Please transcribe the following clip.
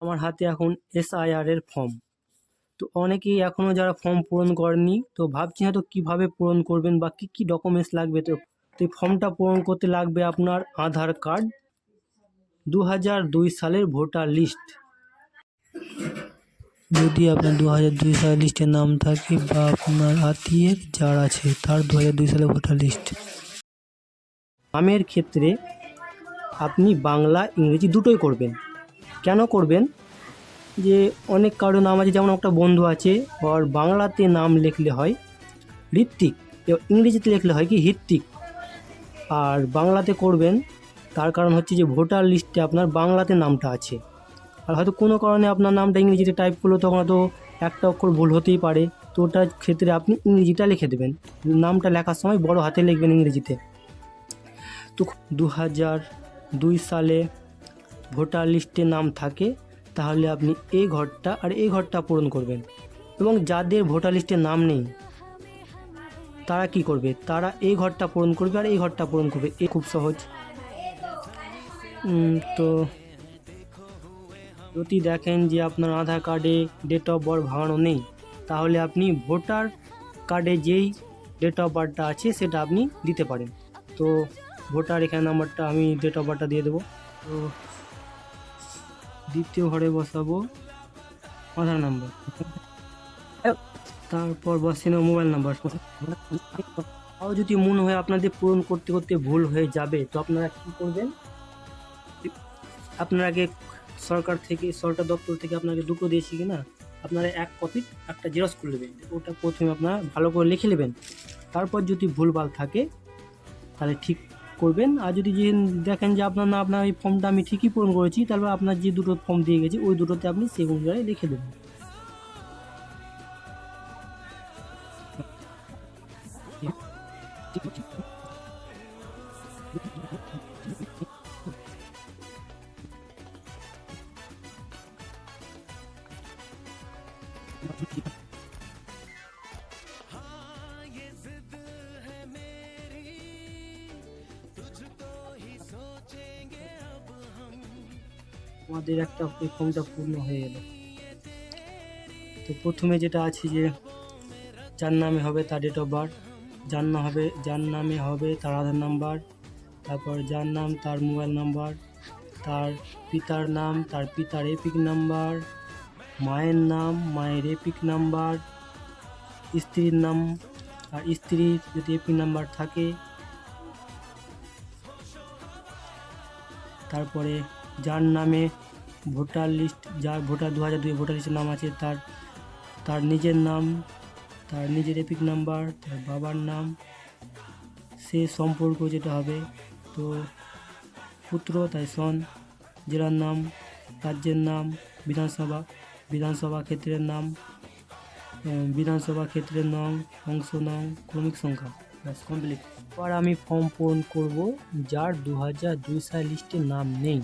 আমার হাতে এখন SIR এর ফর্ম। তো অনেকেই এখনও যারা ফর্ম পূরণ করেননি, তো ভাবছি হয়তো কীভাবে পূরণ করবেন বা কী কী ডকুমেন্টস লাগবে। তো এই ফর্মটা পূরণ করতে লাগবে আপনার আধার কার্ড, 2002 সালের ভোটার লিস্ট। যদি আপনার 2002 সালের লিস্টে নাম থাকে বা আপনার আত্মীয়ের যার আছে তার 2002 সালের ভোটার লিস্ট। নামের ক্ষেত্রে আপনি বাংলা ইংরেজি দুটোই করবেন। কেন করবেন? যে অনেক কারো নাম আছে, যেমন একটা বন্ধু আছে, ওর বাংলাতে নাম লিখলে হয় ঋত্বিক, ইংরেজিতে লিখলে হয় কি হৃত্বিক। আর বাংলাতে করবেন তার কারণ হচ্ছে যে ভোটার লিস্টে আপনার বাংলাতে নামটা আছে, আর হয়তো কোনো কারণে আপনার নামটা ইংরেজিতে টাইপ করলো, তখন হয়তো একটা অক্ষর ভুল হতেই পারে। তো ওটার ক্ষেত্রে আপনি ইংরেজিটা লিখে দেবেন, নামটা লেখার সময় বড় হাতে লিখবেন ইংরেজিতে। তো 2002 সালে ভোটার লিস্টে নাম থাকে, তাহলে আপনি এই ঘরটা আর এই ঘরটা পূরণ করবেন। এবং যাদের ভোটার লিস্টে নাম নেই তারা কি করবে? তারা এই ঘরটা পূরণ করবে আর এই ঘরটা পূরণ করবে। এ খুব সহজ। তো যদি দেখেন যে আপনার আধার কার্ডে ডেট অফ বার্থ ভাঙানো নেই, তাহলে আপনি ভোটার কার্ডে যেই ডেট অফ বার্থটা আছে সেটা আপনি দিতে পারেন। তো ভোটার এখানে নাম্বারটা আমি ডেট অফ বার্থটা দিয়ে দেবো। তো দ্বিতীয় ঘরে বসাবো আধার নাম্বার, তারপর বসিয়ে নেব মোবাইল নাম্বার। তাও যদি মনে হয় আপনাদের পূরণ করতে করতে ভুল হয়ে যাবে, তো আপনারা কী করবেন? আপনারা আগে সরকার দপ্তর থেকে আপনাকে দুটো দিয়েছি কি না, আপনারা এক কপি একটা জেরক্স করে নেবেন। ওটা প্রথমে আপনারা ভালো করে লিখে নেবেন, তারপর যদি ভুলভাল থাকে তাহলে ঠিক করবেন। আর যদি দেখেন যে আপনার এই ফর্মটা আমি ঠিকই পূরণ করেছি, তাহলে আপনার যে দুটো ফর্ম দিয়ে গেছি ওই দুটোতে আপনি সেই অনুযায়ী লিখে দেবেন। আমাদের একটা এই ফর্মটা পূর্ণ হয়ে গেল। তো প্রথমে যেটা আছে যে যার নামে হবে তার ডেট অফ বার্থ, যার নামে হবে তার আধার নাম্বার, তারপর যার নাম তার মোবাইল নাম্বার, তার পিতার নাম তার পিতার এপিক নাম্বার, মায়ের নাম মায়ের এপিক নাম্বার, স্ত্রীর নাম আর স্ত্রীর যদি এপিক নাম্বার থাকে, তারপরে যার নামে ভোটার লিস্ট, যার 2002 ভোটার লিস্টের নাম আছে তার নিজের নাম, তার নিজের এপিক নাম্বার, তার বাবার নাম, সে সম্পর্ক যেটা হবে, তো পুত্র তাই সন, জেলার নাম, রাজ্যের নাম, বিধানসভা ক্ষেত্রের নাম, বিধানসভা ক্ষেত্রের নং, অংশ নং, ক্রমিক সংখ্যা, ব্যাস কমপ্লিট। এবার আমি ফর্ম পূরণ করব যার 2002 সাল লিস্টে নাম নেই।